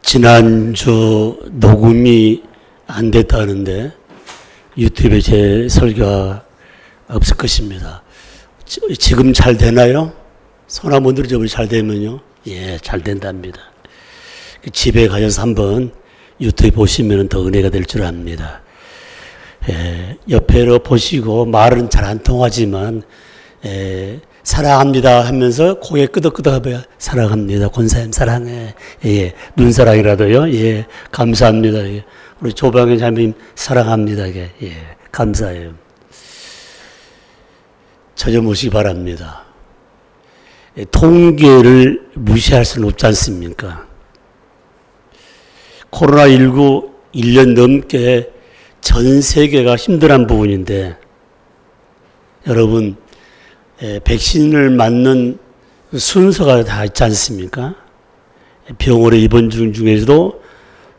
지난주 녹음이 안 됐다는데 유튜브에 제 설교가 없을 것입니다. 지금 잘 되나요? 손 한번 들어줘 잘 되면요. 예, 잘 된답니다. 집에 가셔서 한번 유튜브 보시면 더 은혜가 될 줄 압니다. 예, 옆에로 보시고 말은 잘 안 통하지만 사랑합니다 하면서 고개 끄덕끄덕 사랑합니다. 권사님 사랑해. 예, 눈사랑이라도요. 예, 감사합니다. 예, 우리 조방현 자매님 사랑합니다. 예, 감사해요. 찾아보시기 바랍니다. 예, 통계를 무시할 수는 없지 않습니까? 코로나19 1년 넘게 전 세계가 힘들어한 부분인데 여러분 백신을 맞는 순서가 다 있지 않습니까? 병원에 입원 중에서도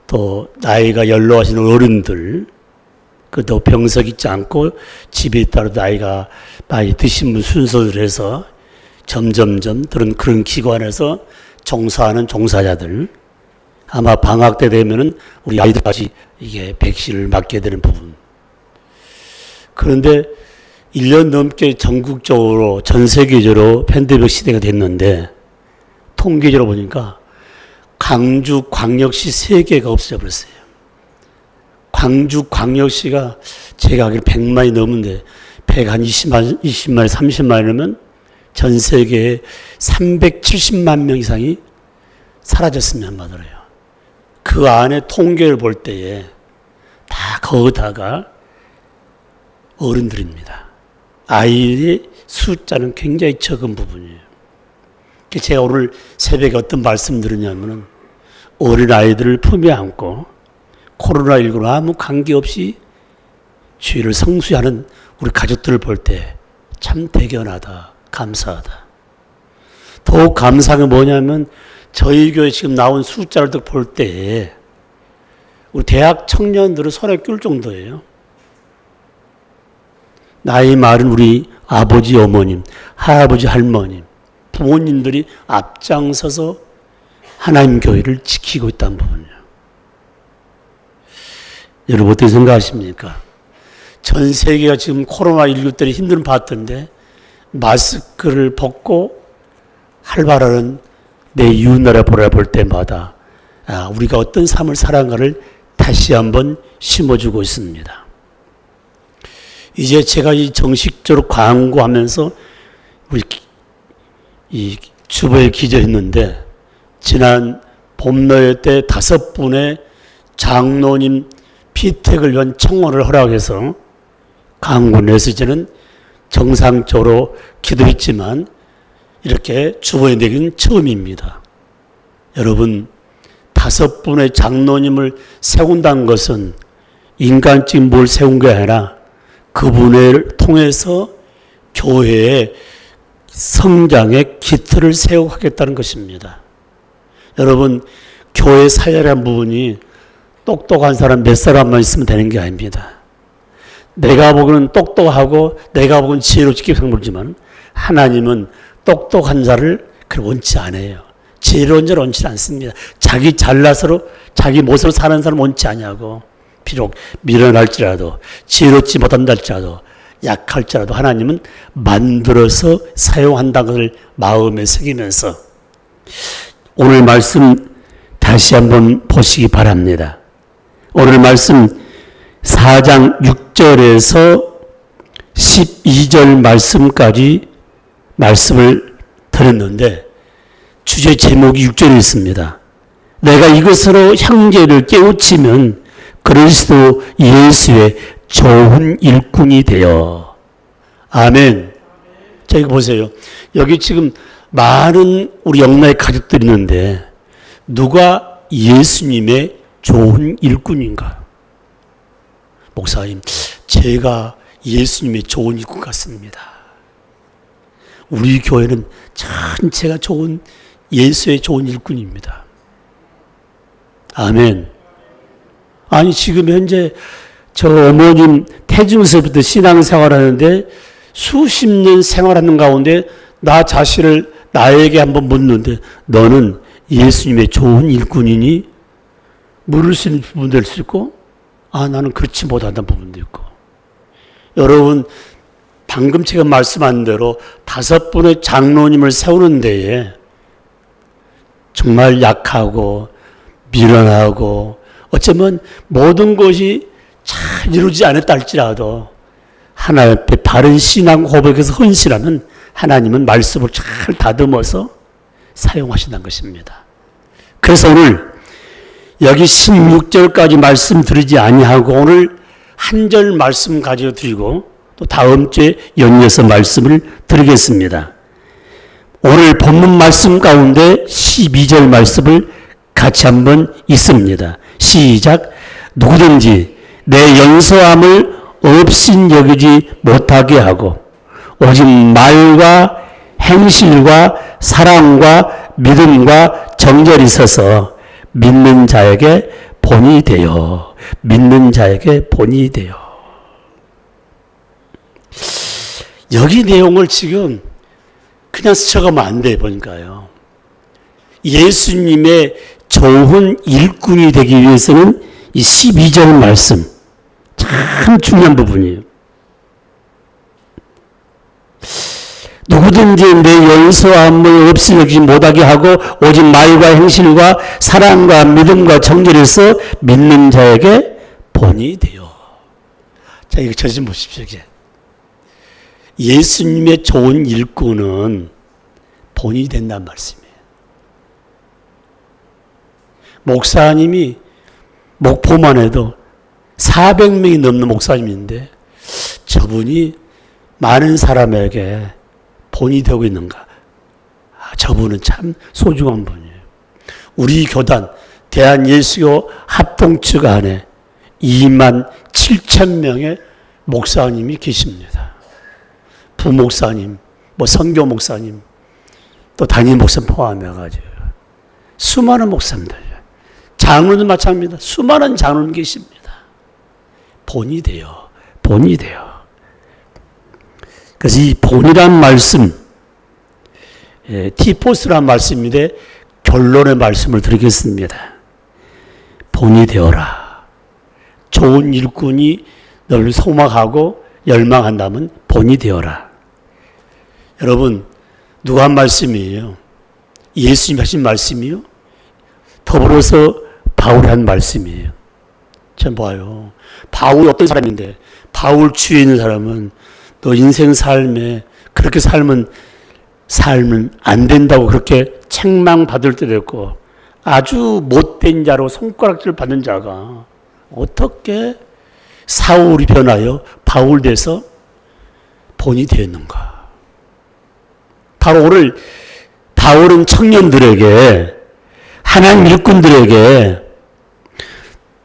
또 나이가 연로하신 어른들 또 병석 있지 않고 집에 있다가 나이가 많이 드신 분 순서를 해서 점점점 그런 기관에서 종사하는 종사자들 아마 방학 때 되면은 우리 아이들까지 이게 백신을 맞게 되는 부분. 그런데 1년 넘게 전국적으로 전 세계적으로 팬데믹 시대가 됐는데 통계적으로 보니까 광주 광역시 3개가 없어져 버렸어요. 광주 광역시가 제가 알기로 100만이 넘는데 120만, 20만, 30만이면 전 세계에 370만 명 이상이 사라졌으면 한마디로요. 그 안에 통계를 볼 때에 다 거기다가 어른들입니다. 아이의 숫자는 굉장히 적은 부분이에요. 제가 오늘 새벽에 어떤 말씀 들었냐면은 어린 아이들을 품에 안고 코로나19로 아무 관계없이 주의를 성수하는 우리 가족들을 볼 때 참 대견하다, 감사하다. 더욱 감사한 게 뭐냐면 저희 교회 지금 나온 숫자를 볼 때 우리 대학 청년들을 손에 낄 정도예요. 나이 많은 우리 아버지, 어머님, 할아버지, 할머님, 부모님들이 앞장서서 하나님 교회를 지키고 있다는 부분이에요. 여러분 어떻게 생각하십니까? 전 세계가 지금 코로나19 때문에 힘든 봤던데 마스크를 벗고 활발한 내 이웃나라 볼 때마다 우리가 어떤 삶을 살아가를 다시 한번 심어주고 있습니다. 이제 제가 이 정식적으로 광고하면서 우리 이 주보에 기재했는데 지난 봄노예 때 5분의 장로님 피택을 위한 청원을 허락해서 광고 내서 이제는 정상적으로 기도했지만 이렇게 주보에 내기는 처음입니다. 여러분 5분의 장로님을 세운다는 것은 인간적인 뭘 세운 게 아니라 그분을 통해서 교회의 성장의 기틀을 세우겠다는 것입니다. 여러분 교회 사회라는 부분이 똑똑한 사람 몇 사람만 있으면 되는 게 아닙니다. 내가 보기에는 똑똑하고 내가 보기에는 지혜롭게 생각하지만 하나님은 똑똑한 자를 그렇게 원치 않아요. 지혜로운 자를 원치 않습니다. 자기 잘나서로 자기 못으로 사는 사람 원치 않냐고. 비록 미련할지라도 지혜롭지 못한다 할지라도 약할지라도 하나님은 만들어서 사용한다는 것을 마음에 새기면서 오늘 말씀 다시 한번 보시기 바랍니다. 오늘 말씀 4장 6절에서 12절 말씀까지 말씀을 드렸는데 주제 제목이 6절에 있습니다. 내가 이것으로 형제를 깨우치면 그리스도 예수의 좋은 일꾼이 되어. 아멘. 자, 이거 보세요. 여기 지금 많은 우리 영나의 가족들이 있는데 누가 예수님의 좋은 일꾼인가? 목사님, 제가 예수님의 좋은 일꾼 같습니다. 우리 교회는 전체가 좋은 예수의 좋은 일꾼입니다. 아멘. 아니 지금 현재 저 어머님 태중서부터 신앙생활하는데 수십 년 생활하는 가운데 나 자신을 나에게 한번 묻는데 너는 예수님의 좋은 일꾼이니? 물을 수 있는 부분도 될 수 있고, 나는 그렇지 못하다는 부분도 있고. 여러분, 방금 제가 말씀한 대로 5분의 장로님을 세우는 데에 정말 약하고 미련하고 어쩌면 모든 것이 잘 이루어지지 않았다 할지라도 하나님 앞에 바른 신앙 고백에서 헌신하면 하나님은 말씀을 잘 다듬어서 사용하신다는 것입니다. 그래서 오늘 여기 16절까지 말씀드리지 아니하고 오늘 한 절 말씀 가지고 드리고 또 다음 주에 연이어서 말씀을 드리겠습니다. 오늘 본문 말씀 가운데 12절 말씀을 같이 한번 읽습니다. 시작. 누구든지 내 연소함을 없인 여기지 못하게 하고 오직 말과 행실과 사랑과 믿음과 정절이 있어서 믿는 자에게 본이 되어 여기 내용을 지금 그냥 스쳐가면 안 돼 보니까요. 예수님의 좋은 일꾼이 되기 위해서는 이 12절 말씀 참 중요한 부분이에요. 누구든지 내 연소함을 없이 여기지 못하게 하고 오직 말과 행실과 사랑과 믿음과 정결에서 믿는 자에게 본이 되어. 자, 이거 저 좀 보십시오. 이게. 예수님의 좋은 일꾼은 본이 된다는 말씀이에요. 목사님이 목포만 해도 400명이 넘는 목사님인데 저분이 많은 사람에게 본이 되고 있는가? 저분은 참 소중한 분이에요. 우리 교단 대한예수교 합동측 안에 2만 7천 명의 목사님이 계십니다. 부목사님, 선교 목사님, 또 담임 목사 포함해가지고 수많은 목사님들, 장로는 마찬가지입니다. 수많은 장로님 계십니다. 본이 돼요. 그래서 이 본이란 말씀, 티포스란 말씀인데 결론의 말씀을 드리겠습니다. 본이 되어라. 좋은 일꾼이 널 소망하고 열망한다면 본이 되어라. 여러분, 누가 한 말씀이에요? 예수님이 하신 말씀이요? 더불어서 바울이 한 말씀이에요. 참 봐요. 바울이 어떤 사람인데, 바울 주위에 있는 사람은 너 인생 삶에 그렇게 살면 안 된다고 그렇게 책망받을 때도 있고, 아주 못된 자로 손가락질 받는 자가 어떻게 사울이 변하여 바울 돼서 본이 되었는가? 바로 오늘 바울은 청년들에게, 하나님 일꾼들에게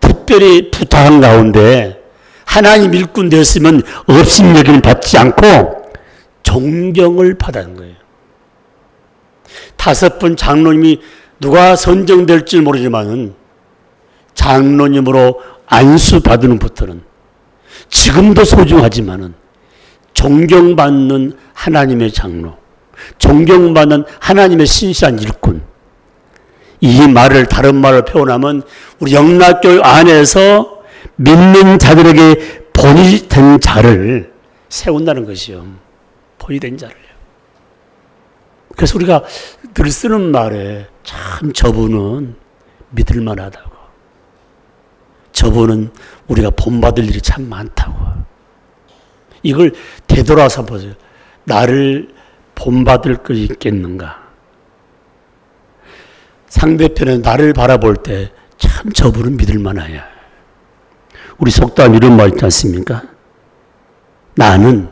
특별히 부탁한 가운데 하나님 일꾼 되었으면 업신 여김을 받지 않고 존경을 받았는 거예요. 5분 장로님이 누가 선정될지 모르지만 장로님으로 안수받는 부터는 지금도 소중하지만 존경받는 하나님의 장로, 존경받는 하나님의 신실한 일꾼. 이 말을 다른 말로 표현하면 우리 영락교회 안에서 믿는 자들에게 본이 된 자를 세운다는 것이요. 본이 된 자를요. 그래서 우리가 늘 쓰는 말에 참 저분은 믿을 만하다고. 저분은 우리가 본받을 일이 참 많다고. 이걸 되돌아서 보세요. 나를 본받을 것이 있겠는가? 상대편에 나를 바라볼 때 참 저분은 믿을 만하야. 우리 속담 이런 말 있지 않습니까? 나는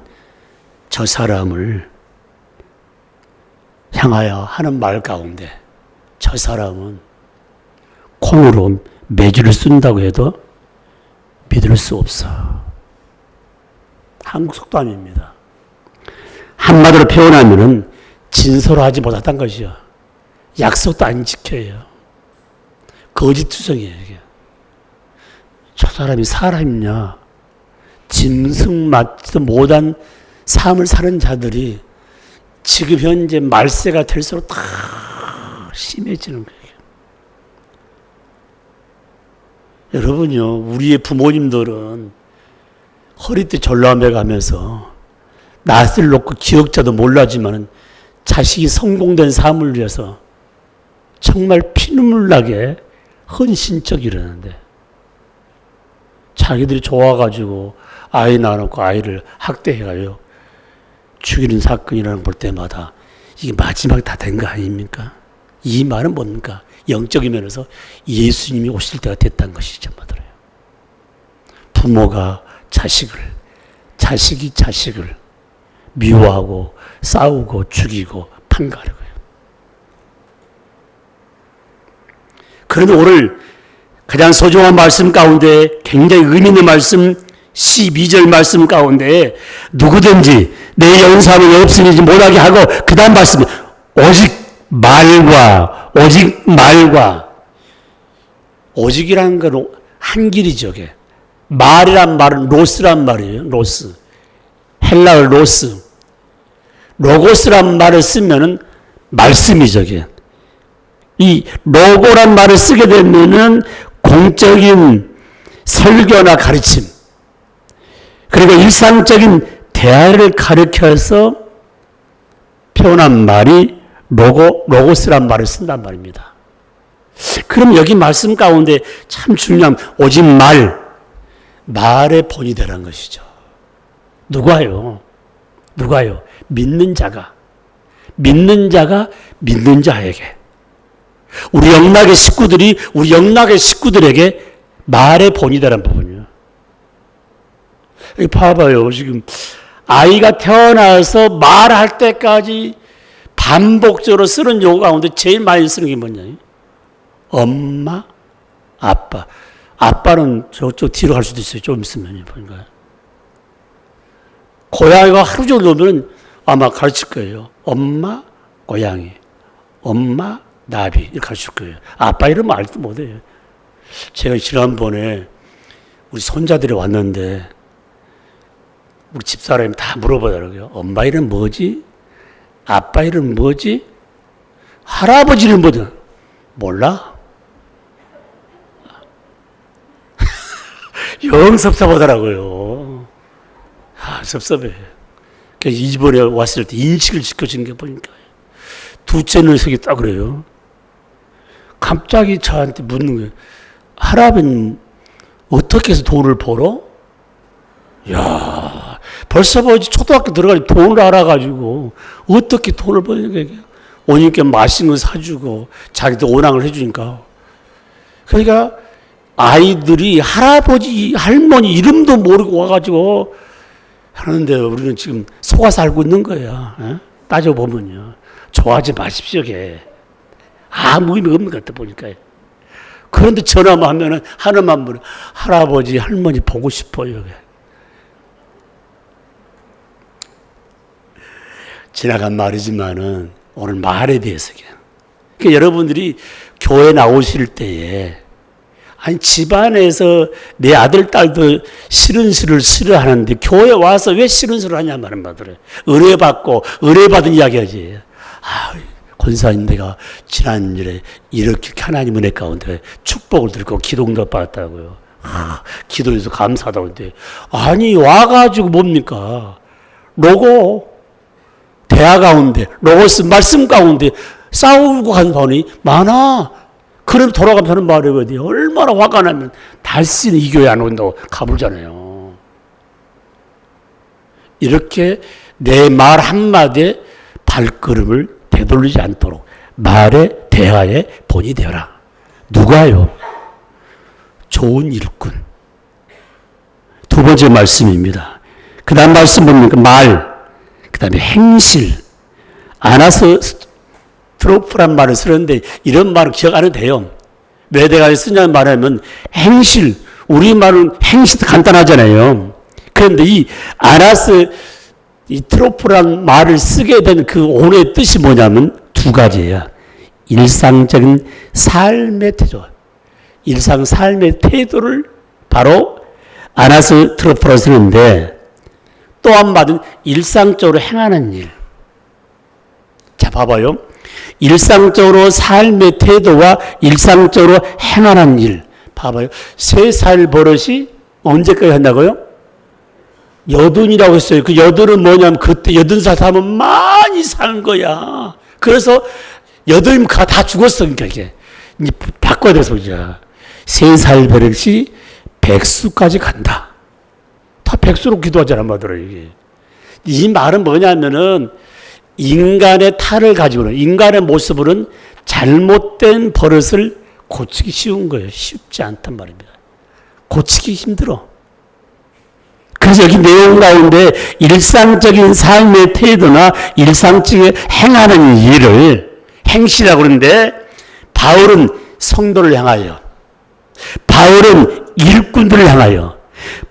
저 사람을 향하여 하는 말 가운데 저 사람은 콩으로 매주를 쓴다고 해도 믿을 수 없어. 한국 속담입니다. 한마디로 표현하면은 진솔하지 못했던 것이요. 약속도 안 지켜요. 거짓투성이에요. 이게. 저 사람이 사람이냐? 짐승 맞지도 못한 삶을 사는 자들이 지금 현재 말세가 될수록 다 심해지는 거예요. 여러분요, 우리의 부모님들은 허리띠 졸라매 가면서 낯을 놓고 기억자도 몰라지만 자식이 성공된 삶을 위해서 정말 피눈물 나게 헌신적 이러는데, 자기들이 좋아가지고 아이 낳아놓고 아이를 학대해가요 죽이는 사건이라는 걸 볼 때마다 이게 마지막 다 된 거 아닙니까? 이 말은 뭡니까? 영적인 면에서 예수님이 오실 때가 됐다는 것이죠. 부모가 자식을, 자식이 자식을 미워하고 싸우고 죽이고 판가르고요. 그러면 오늘 가장 소중한 말씀 가운데 굉장히 의미 있는 말씀 12절 말씀 가운데 누구든지 내 영상을 없으니 못하게 하고 그 다음 말씀이 오직 말과 오직이라는 건 한 길이죠. 말이란 말은 로스란 말이에요. 로스. 헬라어 로스. 로고스란 말을 쓰면은 말씀이죠. 이 로고란 말을 쓰게 되면은 공적인 설교나 가르침, 그리고 일상적인 대화를 가르쳐서 표현한 말이 로고스란 말을 쓴단 말입니다. 그럼 여기 말씀 가운데 참 중요한 오직 말의 본이 되라는 것이죠. 누가요? 믿는 자가 믿는 자에게, 우리 영락의 식구들에게 말의 본이 되라는 부분이에요. 여기 봐봐요. 지금 아이가 태어나서 말할 때까지 반복적으로 쓰는 용어 가운데 제일 많이 쓰는 게 뭐냐? 엄마, 아빠. 아빠는 저쪽 뒤로 갈 수도 있어요. 좀 있으면 보니까. 고양이가 하루 종일 놓으면 아마 가르칠 거예요. 엄마, 고양이. 엄마, 나비. 이렇게 가르칠 거예요. 아빠 이름 알지도 못해요. 제가 지난번에 우리 손자들이 왔는데 우리 집사람이 다 물어보더라고요. 엄마 이름 뭐지? 아빠 이름 뭐지? 할아버지 이름 뭐지? 몰라? 영 섭섭하더라고요. 섭섭해. 이번에 왔을 때 인식을 지켜주는 게 보니까 두째 녀석이 딱 그래요. 갑자기 저한테 묻는 거예요. 할아버지는 어떻게 해서 돈을 벌어? 야, 벌써 초등학교 들어가니 돈을 알아가지고 어떻게 돈을 버니까 오니까 맛있는 거 사주고 자기도 오랑을 해주니까. 그러니까 아이들이 할아버지, 할머니 이름도 모르고 와가지고 하는데 우리는 지금 속아서 알고 있는 거야. 따져보면요. 좋아하지 마십시오. 아무 의미 없는 것 같아 보니까. 그런데 전화만 하면은 하나만 물어. 할아버지, 할머니 보고 싶어요. 지나간 말이지만은 오늘 말에 대해서. 그러니까 여러분들이 교회 나오실 때에 아니 집안에서 내 아들 딸도 싫은 소리를 싫어하는데 교회 와서 왜 싫은 소리를 하냐 말은 받으래. 은혜 받고 은혜 받은 이야기하지. 권사님 내가 지난주에 이렇게 하나님 은혜 가운데 축복을 들고 기도응답 받았다고요. 기도해서 감사하다고 하는데 아니 와가지고 뭡니까? 로고 대화 가운데 로고스 말씀 가운데 싸우고 간 번이 많아. 그럼 돌아가면서 하는 말이거든요. 얼마나 화가 나면 다시는 이 교회 안 온다고 가불잖아요. 이렇게 내 말 한마디에 발걸음을 되돌리지 않도록 말의 대화의 본이 되어라. 누가요? 좋은 일꾼. 두 번째 말씀입니다. 그 다음 말씀 뭡니까? 말. 그 다음에 행실. 아나스트로프란 말을 쓰는데 이런 말을 기억 안 해도 돼요. 왜 내가 쓰냐는 말하면 행실. 우리말은 행실도 간단하잖아요. 그런데 이 트로프란 말을 쓰게 된 그 오늘의 뜻이 뭐냐면 두 가지예요. 일상적인 삶의 태도. 일상 삶의 태도를 바로 아나스트로프로 쓰는데 또 한마디는 일상적으로 행하는 일. 자, 봐봐요. 일상적으로 삶의 태도와 일상적으로 행하는 일. 봐봐요. 3살 버릇이 언제까지 한다고요? 여든이라고 했어요. 그 여든은 뭐냐면 그때 80살 사면 많이 산 거야. 그래서 여든이면 다 죽었어. 그러니까 이게. 이제 바꿔야 돼서 이제 3살 버릇이 백수까지 간다. 다 백수로 기도하잖아, 뭐더라, 이게. 이 말은 뭐냐면은 인간의 탈을 가지고는, 인간의 모습으로는 잘못된 버릇을 고치기 쉬운 거예요. 쉽지 않단 말입니다. 고치기 힘들어. 그래서 여기 내용 가운데 일상적인 삶의 태도나 일상적인 행하는 일을 행시라고 그러는데, 바울은 성도를 향하여, 바울은 일꾼들을 향하여,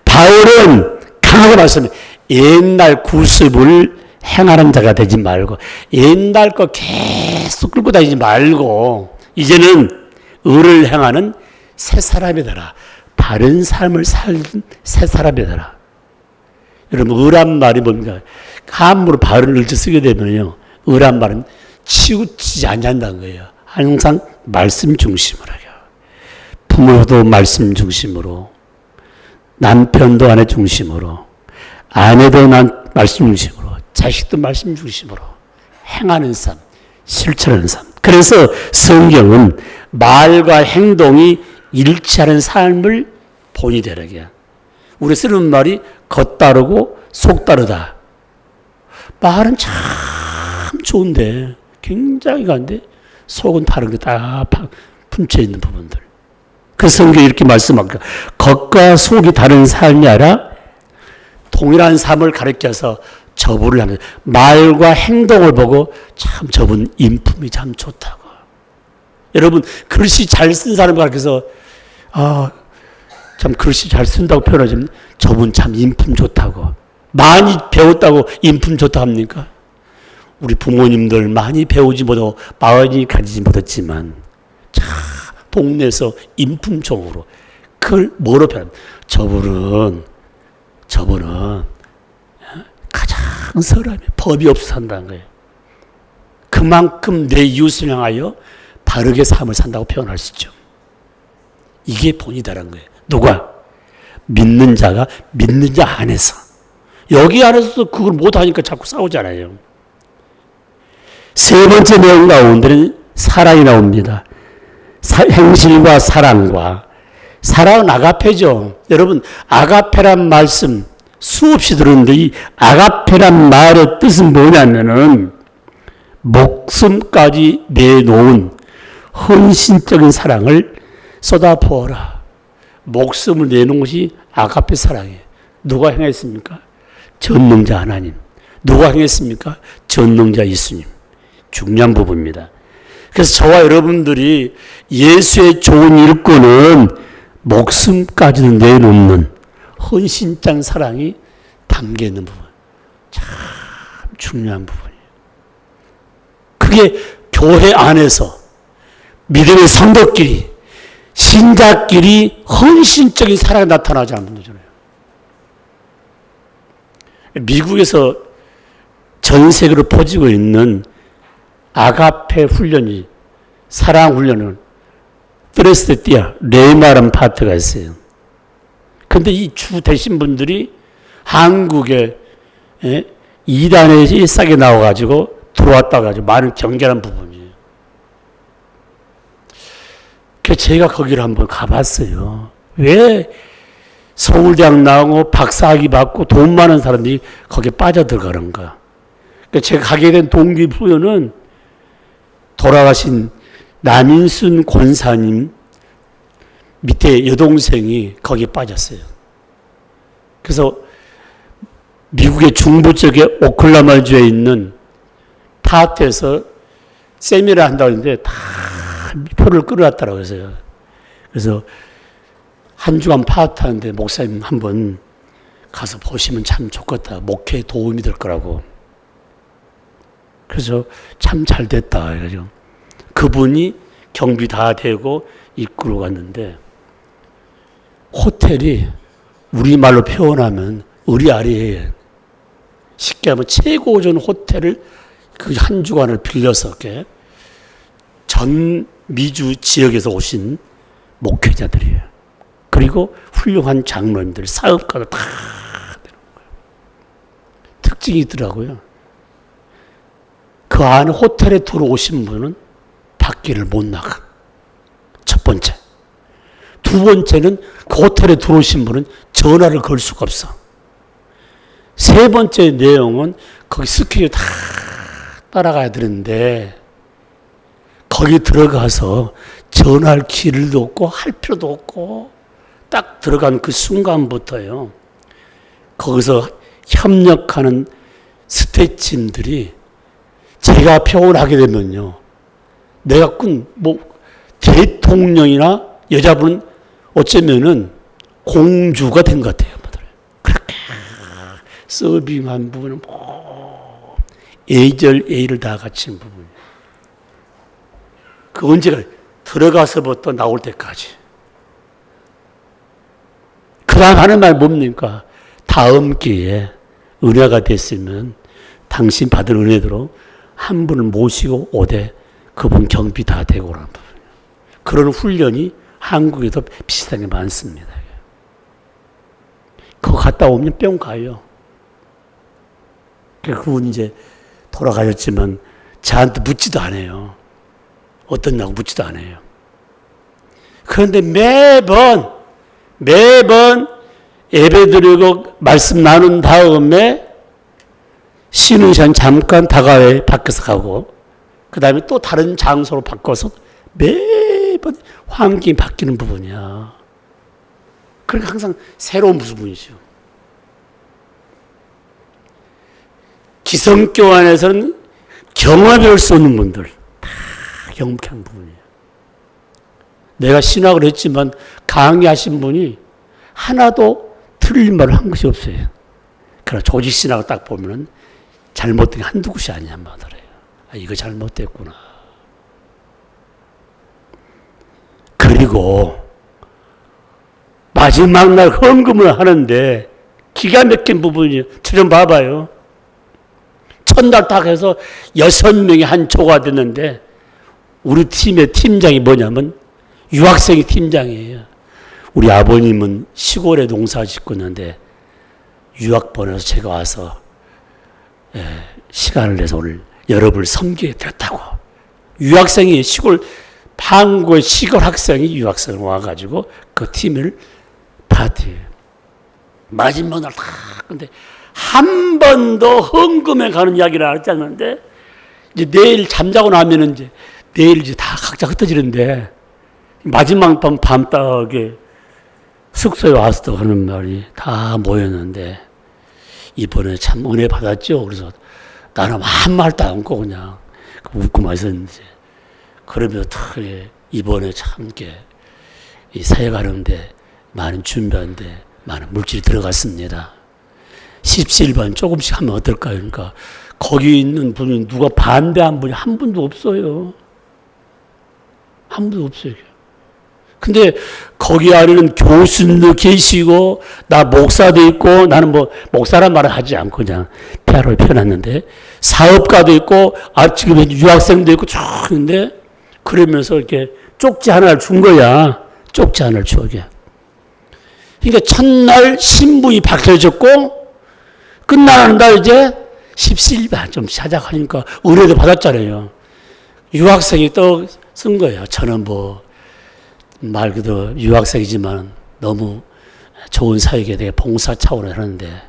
바울은 강하게 말씀해. 옛날 구습을 행하는 자가 되지 말고, 옛날 거 계속 끌고 다니지 말고, 이제는 의를 행하는 새 사람이 되라. 바른 삶을 살 새 사람이 되라. 여러분, 의란 말이 뭡니까? 함부로 바른 의를 쓰게 되면요, 의란 말은 치우치지 않는다는 거예요. 항상 말씀 중심으로 해요. 부모도 말씀 중심으로, 남편도 아내 중심으로, 아내도 말씀 중심으로, 자식도 말씀 중심으로 행하는 삶, 실천하는 삶. 그래서 성경은 말과 행동이 일치하는 삶을 본이 되라게. 우리 쓰는 말이 겉다르고 속다르다. 말은 참 좋은데, 굉장히 간데 속은 다른 게 다 품쳐 있는 부분들. 그 성경이 이렇게 말씀합니다. 겉과 속이 다른 삶이 아니라 동일한 삶을 가르쳐서 저분을 하면, 말과 행동을 보고 참 저분 인품이 참 좋다고. 여러분, 글씨 잘 쓴 사람을 가르쳐서 참 글씨 잘 쓴다고 표현하지만 저분 참 인품 좋다고. 많이 배웠다고 인품 좋다 합니까? 우리 부모님들 많이 배우지 못하고 많이 가지지 못했지만 참 동네에서 인품종으로 그걸 뭐로 표현합니까? 저분은 가장 선함이 법이 없어 산다는 거예요. 그만큼 내 이웃을 향하여 바르게 삶을 산다고 표현할 수 있죠. 이게 본이다라는 거예요. 누가? 믿는 자가 믿는 자 안에서. 여기 안에서도 그걸 못하니까 자꾸 싸우잖아요. 세 번째 내용 가운데는 사랑이 나옵니다. 행실과 사랑과. 사랑은 아가페죠. 여러분, 아가페란 말씀 수없이 들었는데, 이 아가페란 말의 뜻은 뭐냐면은 목숨까지 내놓은 헌신적인 사랑을 쏟아부어라. 목숨을 내놓은 것이 아가페 사랑이에요. 누가 행했습니까? 전능자 하나님. 누가 행했습니까? 전능자 예수님. 중요한 부분입니다. 그래서 저와 여러분들이 예수의 좋은 일꾼은 목숨까지는 내놓는 헌신장 사랑이 담겨있는 부분. 참 중요한 부분이에요. 그게 교회 안에서 믿음의 성도끼리, 신자끼리 헌신적인 사랑이 나타나지 않는 거잖아요. 미국에서 전 세계로 퍼지고 있는 아가페 훈련이, 사랑 훈련은 드레스데띠아, 레마라는 파트가 있어요. 근데 이 주 되신 분들이 한국에 이단에 싸게 나와가지고 들어왔다 가지고 많은 경계한 부분이에요. 그래서 제가 거기를 한번 가봤어요. 왜 서울대학 나오고 박사학위 받고 돈 많은 사람들이 거기에 빠져들어가는가. 그러니까 제가 가게 된 동기부여는 돌아가신 남인순 권사님 밑에 여동생이 거기에 빠졌어요. 그래서 미국의 중부 쪽에 오클라호마주에 있는 파트에서 세미나 한다고 했는데 다 표를 끌어왔다라고 했어요. 그래서 한 주간 파트 하는데 목사님 한번 가서 보시면 참 좋겠다. 목회에 도움이 될 거라고. 그래서 참 잘 됐다. 그래가지고 그분이 경비 다 되고 이끌어 갔는데 호텔이 우리말로 표현하면 의리아리해. 쉽게 하면 최고전 호텔을 그 한 주간을 빌려서 이렇게 전 미주 지역에서 오신 목회자들이에요. 그리고 훌륭한 장로님들, 사업가도 다 되는 거예요. 특징이 있더라고요. 그 안에 호텔에 들어오신 분은 밖에를 못 나가. 첫 번째. 두 번째는 그 호텔에 들어오신 분은 전화를 걸 수가 없어. 세 번째 내용은 거기 스케줄 다 따라가야 되는데 거기 들어가서 전화할 기회도 없고 할 필요도 없고 딱 들어간 그 순간부터요. 거기서 협력하는 스태프진들이 제가 평을 하게 되면요. 내가 대통령이나 여자분은 어쩌면은 공주가 된 것 같아요. 그렇게 서빙한 부분은 A절 다 갖춘 부분. 그 언제가 들어가서부터 나올 때까지. 그 다음 하는 말 뭡니까? 다음 기회에 은혜가 됐으면 당신 받은 은혜대로 한 분을 모시고 오되 그분 경비 다 되고 그런 부분. 그런 훈련이 한국에도 비슷한 게 많습니다. 그거 갔다 오면 뿅 가요. 그분 이제 돌아가셨지만 저한테 묻지도 않아요. 어떻냐고 묻지도 않아요. 그런데 매번 예배 드리고 말씀 나눈 다음에 쉬는 시간 잠깐 다가와에 밖에서 가고 그 다음에 또 다른 장소로 바꿔서 매번 환경이 바뀌는 부분이야. 그러니까 항상 새로운 부분이죠. 기성교 안에서는 경험할 수 없는 분들 다 경험한 부분이에요. 내가 신학을 했지만 강의하신 분이 하나도 틀린 말을 한 것이 없어요. 그러나 조직신학을 딱 보면은 잘못된 게 한두 곳이 아니야, 말이에요. 아, 이거 잘못됐구나. 그리고 마지막 날 헌금을 하는데 기가 막힌 부분이에요. 저 좀 봐봐요. 첫날 딱 해서 6명이 한 조가 됐는데 우리 팀의 팀장이 뭐냐면 유학생이 팀장이에요. 우리 아버님은 시골에 농사 짓고 있는데 유학 보내서 제가 와서 시간을 내서 오늘 여러분을 섬기게 됐다고. 유학생이 시골 한국의 시골 학생이 유학생을 와가지고 그 팀을 파티해요. 마지막 날 다 근데 한 번도 헌금에 가는 이야기를 안 했었는데 이제 내일 잠자고 나면은 이제 내일 이제 다 각자 흩어지는데 마지막 밤떡에 숙소에 와서도 하는 말이 다 모였는데 이번에 참 은혜 받았죠. 그래서 나는 한 말도 안 하고 그냥 웃고만 있었는데 그러면서 이번에 참 이 사역하는데 많은 준비하는데 많은 물질이 들어갔습니다. 십시일반 조금씩 하면 어떨까요? 그러니까 거기 있는 분이 누가 반대한 분이 한 분도 없어요. 한 분도 없어요. 근데 거기 안에는 교수님도 계시고 나 목사도 있고 나는 뭐 목사란 말을 하지 않고 그냥 폐하를 펴놨는데 사업가도 있고 지금 유학생도 있고 쭉 있는데 그러면서 이렇게 쪽지 하나를 준 거야. 쪽지 하나를 주게. 그러니까 첫날 신분이 바뀌어졌고 끝나는 날 이제 십시일반 좀 시작하니까 은혜도 받았잖아요. 유학생이 또 쓴 거예요. 저는 말 그대로 유학생이지만 너무 좋은 사역에 대해 봉사 차원을 하는데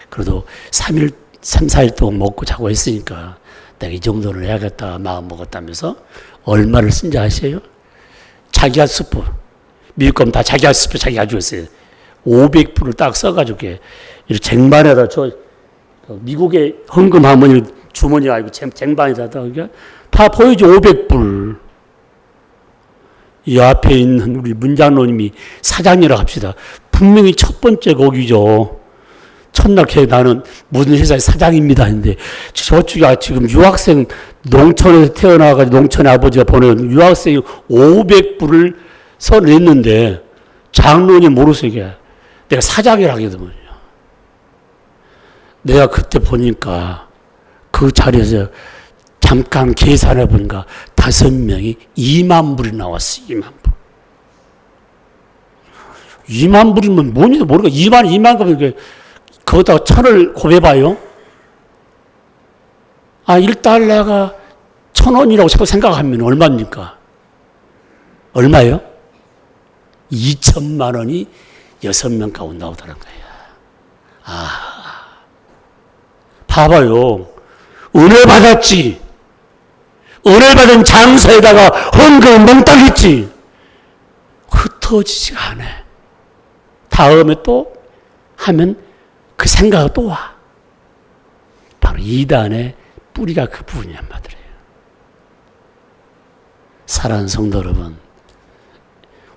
그래도 3, 4일 동안 먹고 자고 했으니까 내가 이 정도는 해야겠다 마음 먹었다면서 얼마를 쓴지 아세요? 자기가 스프 미국 가면 다 자기가 스프 자기가 가지고 있어요. 500불을 딱 써가지고 이렇게 쟁반에다 미국에 헌금하면 주머니가 아니고 쟁반에다 다 보여줘. 500불. 이 앞에 있는 우리 문장로님이 사장이라고 합시다. 분명히 첫 번째 거기죠. 첫날 나는 무슨 회사의 사장입니다 했는데 저쪽에 지금 유학생 농촌에서 태어나가지고 농촌의 아버지가 보내는 유학생이 500불을 써냈는데 장로님 모르세요. 이게. 내가 사장이라고 하거든요. 내가 그때 보니까 그 자리에서 잠깐 계산해 보니까 5명이 2만 불이 나왔어요. 2만 불. 2만 불이면 뭔지도 모르고 2만 그러면 거기다가 1,000을 곱해봐요. 1달러가 1,000원이라고 자꾸 생각하면 얼마입니까? 얼마요? 2천만 원이 6명 가운데 나오더란 거야. 봐봐요. 은혜 받았지. 은혜 받은 장소에다가 헌금 몽땅 했지. 흩어지지가 않아. 다음에 또 하면 그 생각이 또 와. 바로 이단의 뿌리가 그 부분이란 말이에요. 사랑하는 성도 여러분,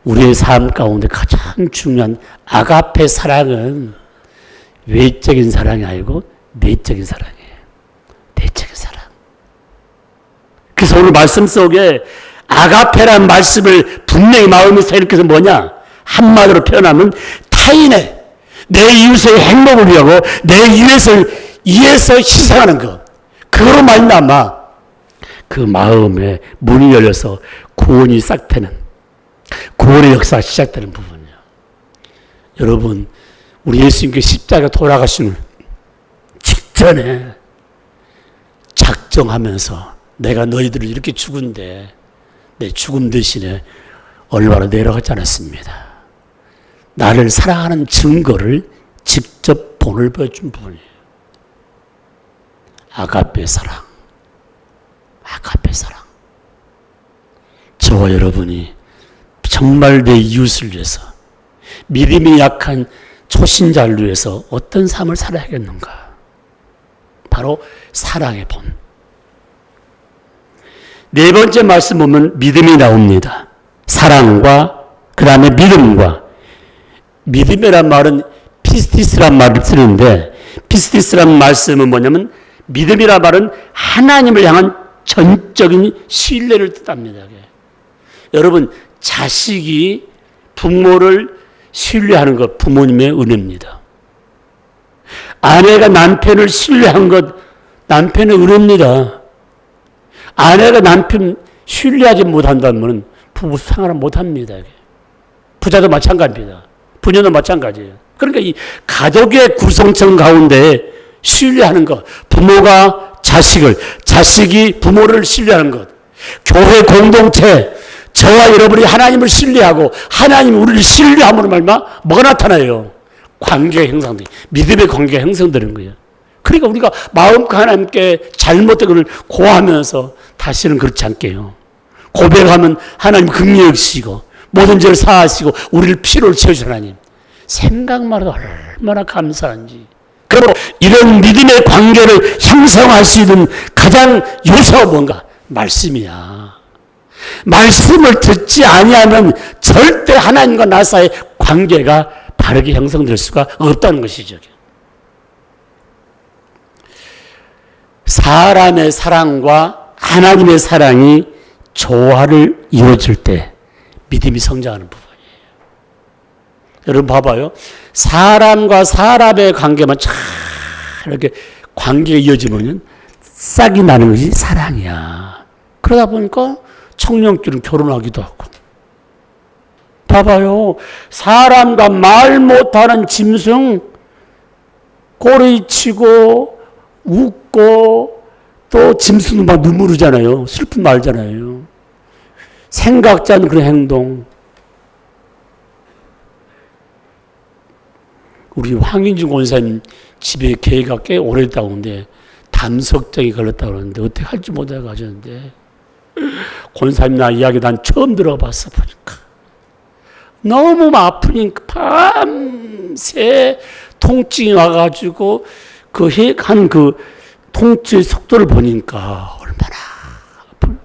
우리의 삶 가운데 가장 중요한 아가페 사랑은 외적인 사랑이 아니고 내적인 사랑이에요. 내적인 사랑. 그래서 오늘 말씀 속에 아가페라는 말씀을 분명히 마음에서 이렇게 해서 뭐냐? 한마디로 표현하면 타인의, 내 이웃의 행복을 위하고 내 이웃을 위해서 희생하는 것. 그거로 말미암아 그 마음에 문이 열려서 구원이 싹 트는, 구원의 역사가 시작되는 부분이에요. 여러분, 우리 예수님께서 십자가 돌아가시는 직전에 작정하면서 내가 너희들을 이렇게 죽은데 내 죽음 대신에 얼마나 내려가지 않았습니다. 나를 사랑하는 증거를 직접 본을 보여준 부분이에요. 아가페 사랑. 아가페 사랑. 저와 여러분이 정말 내 이웃을 위해서, 믿음이 약한 초신자를 위해서 어떤 삶을 살아야겠는가? 바로 사랑의 본. 네 번째 말씀 보면 믿음이 나옵니다. 사랑과 그 다음에 믿음과. 믿음이란 말은 피스티스란 말을 쓰는데, 피스티스란 말씀은 뭐냐면 믿음이란 말은 하나님을 향한 전적인 신뢰를 뜻합니다. 여러분, 자식이 부모를 신뢰하는 것, 부모님의 은혜입니다. 아내가 남편을 신뢰한 것, 남편의 은혜입니다. 아내가 남편 신뢰하지 못한다면 부부 생활을 못합니다. 부자도 마찬가지입니다. 부녀도 마찬가지예요. 그러니까 이 가족의 구성청 가운데 신뢰하는 것, 부모가 자식을, 자식이 부모를 신뢰하는 것, 교회 공동체, 저와 여러분이 하나님을 신뢰하고 하나님이 우리를 신뢰함으로 말미암아 뭐가 나타나요? 관계가 형성돼, 믿음의 관계가 형성되는 거예요. 그러니까 우리가 마음과 하나님께 잘못된 것을 고하면서 다시는 그렇지 않게 해요. 고백하면 하나님 긍휼히 여기시고 모든 죄를 사하시고 우리를 피로 채우신 하나님, 생각만 해도 얼마나 감사한지. 그리고 이런 믿음의 관계를 형성할 수 있는 가장 요소가 뭔가? 말씀이야. 말씀을 듣지 아니하면 절대 하나님과 나 사이의 관계가 바르게 형성될 수가 없다는 것이죠. 사람의 사랑과 하나님의 사랑이 조화를 이루어질 때 믿음이 성장하는 부분이에요. 여러분 봐봐요. 사람과 사람의 관계만 잘 이렇게 관계가 이어지면 싹이 나는 것이 사랑이야. 그러다 보니까 청년끼리 결혼하기도 하고. 봐봐요. 사람과 말 못하는 짐승, 꼬리치고 웃고 또 짐승도 막 눈물 흐르잖아요. 슬픈 말잖아요. 생각지 않은 그런 행동. 우리 황인중 권사님 집에 개가 꽤 오래됐다고 하는데 담석장이 걸렸다고 그러는데 어떻게 할지 못하고 하셨는데, 권사님 나 이야기 난 처음 들어봤어. 보니까 너무 아프니까 밤새 통증이 와가지고 한 그 통증의 속도를 보니까 얼마나 아플.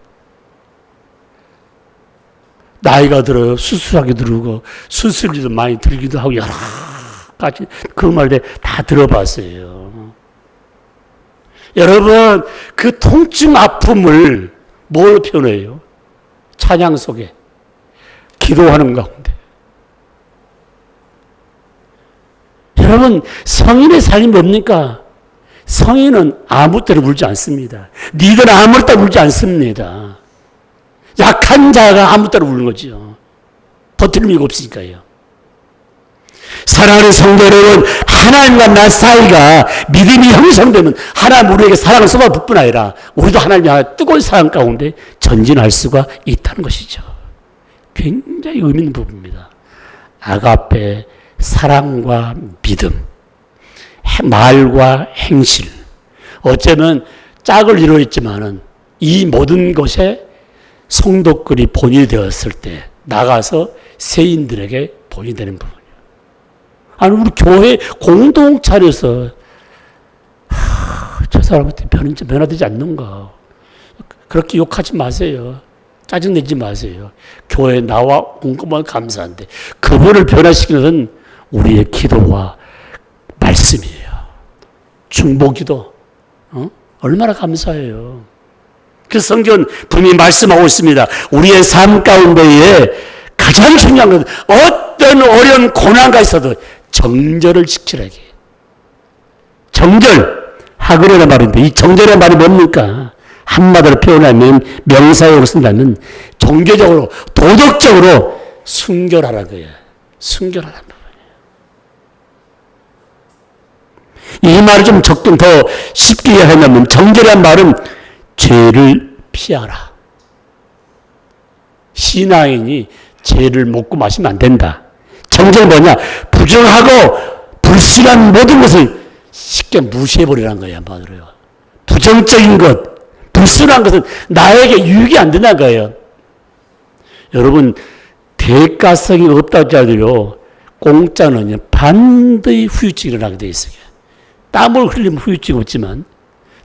나이가 들어요. 수술하게 들고 수술비도 많이 들기도 하고 여러 가지 그 말들 다 들어봤어요. 여러분, 그 통증 아픔을 뭘 표현해요? 찬양 속에, 기도하는 가운데. 여러분, 성인의 삶이 뭡니까? 성인은 아무 때나 울지 않습니다. 니들 아무 때나 울지 않습니다. 약한 자가 아무 때나 우는 거죠. 버틸 힘이 없으니까요. 사랑하는 성도 여러분, 하나님과 나 사이가 믿음이 형성되면 하나님 우리에게 사랑을 쏟아붓을 뿐 아니라 우리도 하나님이 하나 뜨거운 사랑 가운데 전진할 수가 있다는 것이죠. 굉장히 의미 있는 부분입니다. 아가페, 사랑과 믿음, 말과 행실. 어쩌면 짝을 이루어있지만은 이 모든 것에 성도들이 본이 되었을 때 나가서 세인들에게 본이 되는 부분이에요. 아니, 우리 교회 공동 차려서 저 사람한테 변화되지 않는가. 그렇게 욕하지 마세요. 짜증내지 마세요. 교회에 나와 온 것만 감사한데 그분을 변화시키는 것은 우리의 기도와 말씀이에요. 중보기도. 얼마나 감사해요. 그래서 성경은 분명히 말씀하고 있습니다. 우리의 삶 가운데에 가장 중요한 것은 어떤 어려운 고난가 있어도 정절을 지키라게. 정절, 하글이라는 말인데 이 정절의 말이 뭡니까? 한마디로 표현하면 명사용으로 쓴다면 종교적으로 도덕적으로 순결하라는 거예요. 순결하라는 거예요. 이 말을 좀 조금 더 쉽게 이해하려면 정절이라는 말은 죄를 피하라. 신앙인이 죄를 먹고 마시면 안 된다. 정절은 뭐냐? 부정하고 불순한 모든 것을 쉽게 무시해버리라는 거예요. 한마디로요. 부정적인 것, 불순한 것은 나에게 유익이 안 된다는 거예요. 여러분, 대가성이 없다고 하더라도 공짜는요, 반드시 후유증이 일어나게 되어 있어요. 땀을 흘리면 후유증이 없지만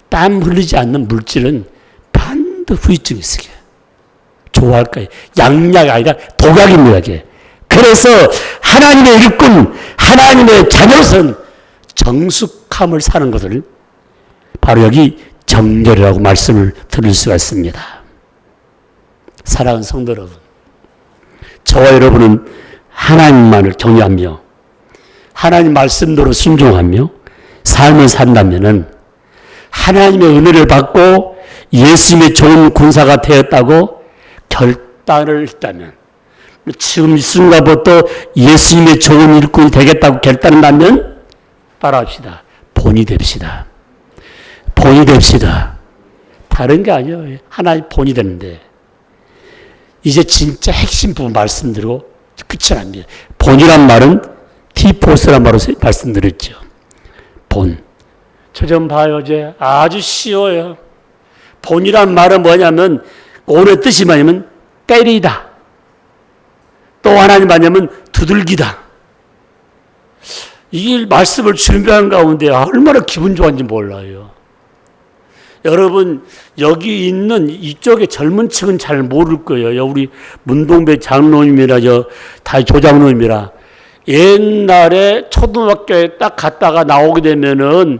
땀 흘리지 않는 물질은 반드시 후유증이 있어요. 좋아할까요? 양약이 아니라 독약입니다. 이게. 그래서 하나님의 일꾼, 하나님의 자녀로서는 정숙함을 사는 것을 바로 여기 정결이라고 말씀을 드릴 수가 있습니다. 사랑하는 성도 여러분, 저와 여러분은 하나님만을 경외하며 하나님 말씀대로 순종하며 삶을 산다면은 하나님의 은혜를 받고 예수님의 좋은 군사가 되었다고 결단을 했다면, 지금 이 순간부터 예수님의 좋은 일꾼이 되겠다고 결단을 하면 따라합시다. 본이 됩시다. 본이 됩시다. 다른 게 아니에요. 하나님 본이 되는데 이제 진짜 핵심 부분 말씀드리고 끝이 납니다. 본이란 말은 티포스란 말로 말씀드렸죠. 본. 저 좀 봐요. 이제 아주 쉬워요. 본이란 말은 뭐냐면 오늘의 뜻이 뭐냐면 때리다. 또 하나님 뭐냐면 두들기다. 이 말씀을 준비한 가운데 얼마나 기분 좋았는지 몰라요. 여러분, 여기 있는 이쪽에 젊은 층은 잘 모를 거예요. 우리 문동배 장로님이라 다 조장로님이라 옛날에 초등학교에 딱 갔다가 나오게 되면은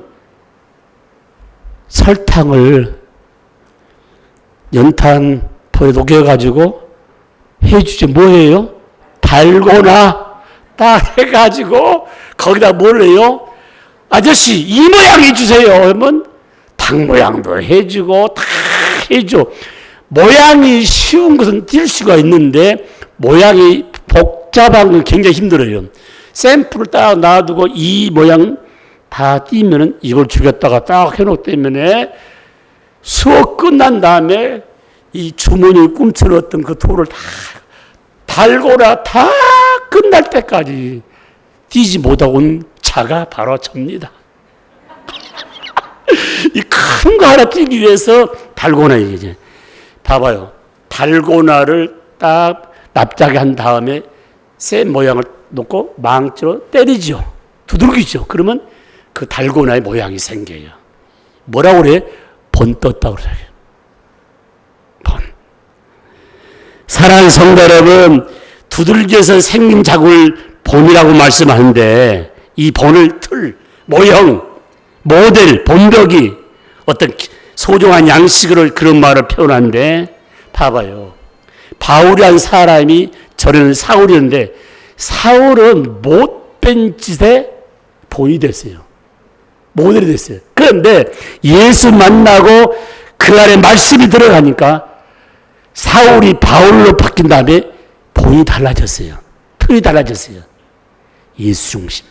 설탕을 연탄불에 녹여가지고 해주지 뭐예요? 달고나 딱 해가지고 거기다 뭘 해요? 아저씨 이 모양 해주세요 하면 닭 모양도 해주고 다 해줘. 모양이 쉬운 것은 띌 수가 있는데 모양이 복잡한 건 굉장히 힘들어요. 샘플을 딱 놔두고 이 모양 다 띄면은 이걸 죽였다가 딱 해놓기 때문에 수업 끝난 다음에 이 주머니에 꿈쳐넣었던 그 돌을 다 달고나 다 끝날 때까지 뛰지 못하고 온 차가 바로 접니다. 이 큰 거 하나 뛰기 위해서 달고나 이제 봐봐요. 달고나를 딱 납작하게 한 다음에 새 모양을 놓고 망치로 때리죠. 두들기죠. 그러면 그 달고나의 모양이 생겨요. 뭐라고 그래? 본 떴다고 그래요. 본. 사랑하는 성도 여러분, 두들겨서 생긴 자국을 본이라고 말씀하는데 이 본을 틀, 모형, 모델, 본보기 어떤 소중한 양식으로 그런 말을 표현하는데 봐봐요. 바울이라는 사람이 저는 사울이었는데 사울은 못된 짓에 본이 됐어요. 모델이 됐어요. 그런데 예수 만나고 그 안에 말씀이 들어가니까 사울이 바울로 바뀐 다음에 본이 달라졌어요. 틀이 달라졌어요. 예수 중심.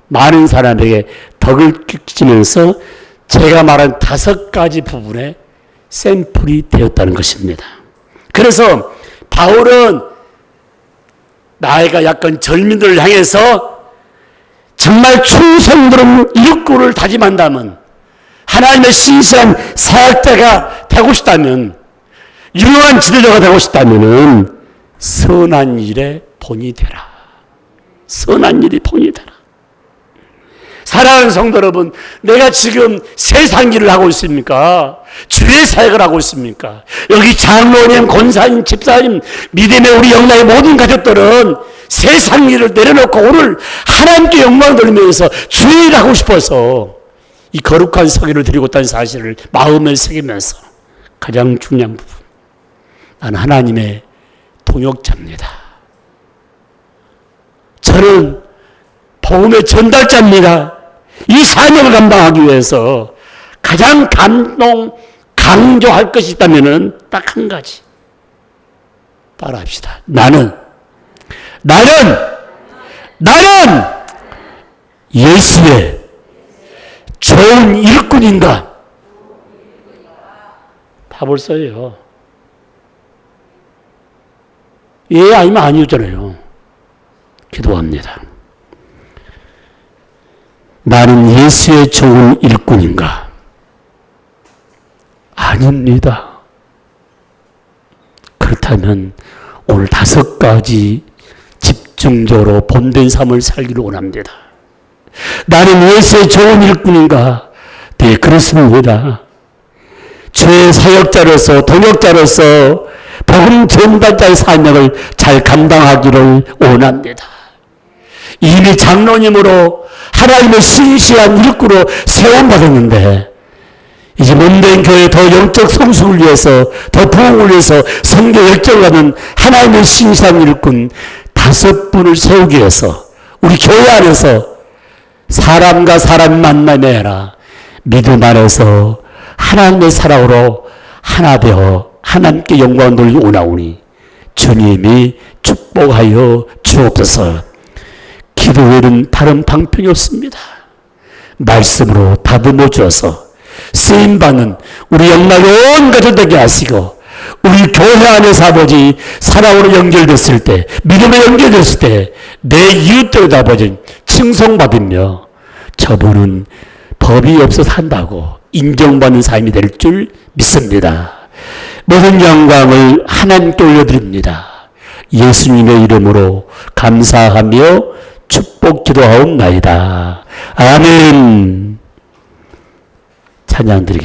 많은 사람에게 덕을 끼치면서 제가 말한 5가지 부분에 샘플이 되었다는 것입니다. 그래서 바울은 나이가 약간 젊은이들을 향해서 정말 충성스러운 일꾼을 다짐한다면, 하나님의 신실한 사역자가 되고 싶다면, 유능한 지도자가 되고 싶다면 선한 일에 본이 되라. 선한 일이 본이 되라. 사랑하는 성도 여러분, 내가 지금 세상 일을 하고 있습니까? 주의 사역을 하고 있습니까? 여기 장로님, 권사님, 집사님, 믿음의 우리 영락의 모든 가족들은 세상 일을 내려놓고 오늘 하나님께 영광을 돌리면서 주의 일을 하고 싶어서 이 거룩한 서기를 드리고 있다는 사실을 마음에 새기면서 가장 중요한 부분, 나는 하나님의 동역자입니다. 저는 복음의 전달자입니다. 이 사명을 감당하기 위해서 가장 강조할 것이 있다면 딱 한 가지. 따라합시다. 나는 예수의 좋은 일꾼인가? 답을 써요. 예, 아니면 아니었잖아요. 기도합니다. 나는 예수의 좋은 일꾼인가? 아닙니다. 그렇다면 오늘 5가지 집중적으로 본된 삶을 살기를 원합니다. 나는 예수의 좋은 일꾼인가? 네, 그렇습니다. 주의 사역자로서, 동역자로서 복음 전달자의 사명을 잘 감당하기를 원합니다. 이미 장로님으로 하나님의 신실한 일꾼으로 세움받았는데, 이제 몸된 교회 더 영적 성숙을 위해서, 더 부흥을 위해서 선교 열정하는 하나님의 신실한 일꾼 5분을 세우기 위해서 우리 교회 안에서 사람과 사람 만남이 아니라 믿음 안에서 하나님의 사랑으로 하나 되어 하나님께 영광을 돌리기 원하오니 주님이 축복하여 주옵소서. 기도 외에는 다른 방편이 없습니다. 말씀으로 다듬어 주어서 쓰임받는 우리 영락의 온 가족 되게 하시고, 우리 교회 안에서 아버지 사랑으로 연결됐을 때, 믿음으로 연결됐을 때 내 이웃들에도 아버지 칭송받으며 저분은 법이 없어서 한다고 인정받는 삶이 될 줄 믿습니다. 모든 영광을 하나님께 올려드립니다. 예수님의 이름으로 감사하며 축복 기도하옵나이다. 아멘. 찬양 드리겠습니다.